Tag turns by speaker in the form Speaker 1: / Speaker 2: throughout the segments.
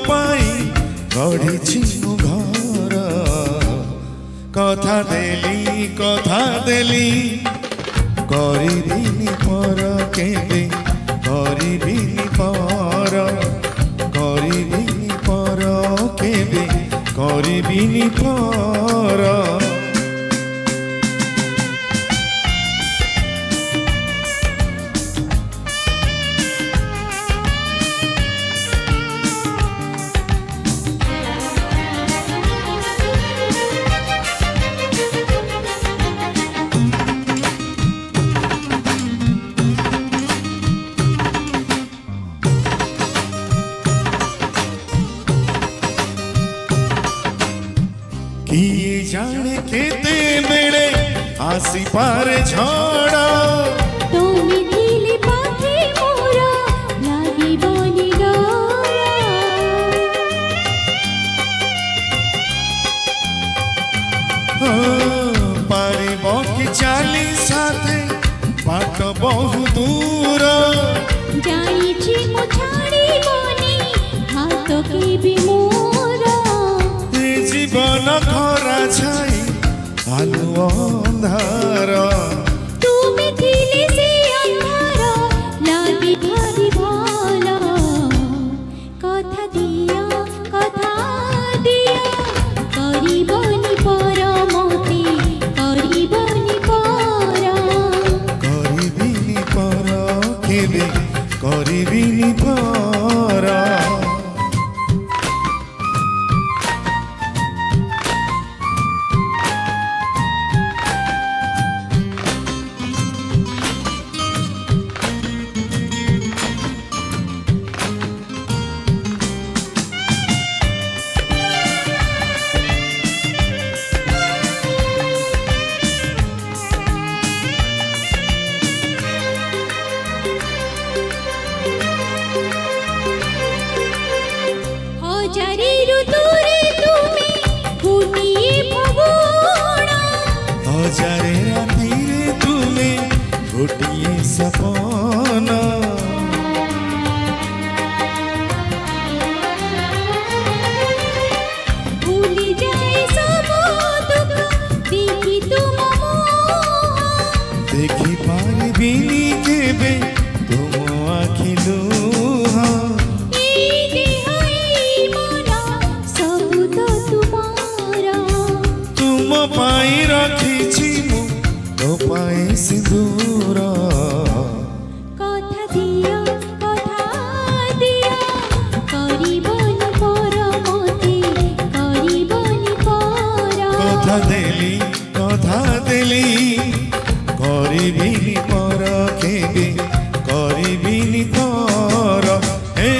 Speaker 1: পাই গড়িছি মু ঘর কথা দেলি করিবিনি পর কেবে করিবিনি পর করিবিনি পর কেবে করিবিনি পর किए जाने केते बेड़े आसी पारे झड़ा
Speaker 2: তুমি দিলে পাখি মোরা লাগিবনি
Speaker 1: पारिब कि चाली साथे बाट बहु दूर
Speaker 2: যাইছি মো ছাড়িবনি হাত কেবি মোরা
Speaker 1: जीवन खरा छाई आलु अंधार
Speaker 2: তুমি দিলে সে আন্ধার লাগি ভারি ভালো কথা দিয়া করিবনি পরমতি করিবনি পর
Speaker 1: করিবিনি পর কেবে করিবিনি পর
Speaker 2: হাজারি ঋতুরে তুমি ঘুমিয়ে ভাবনা
Speaker 1: हजारे रातिरे तुमे गोटिए सपना
Speaker 2: ভুলি যায় সব দুঃখ দেখি তুম
Speaker 1: देखी पारिबिनी केबे तुम आखि लुहा
Speaker 2: এই দেহ এই মন সব তো তোমারা
Speaker 1: तुम पाई रखिछि मु तो पाए सिंदूर
Speaker 2: কথা দিয়া করিবনি পরমতি করিবনি পর
Speaker 1: কথা দেলি করিবিনি পর কেবে করিবিনি পর হে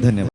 Speaker 1: धन्यवाद।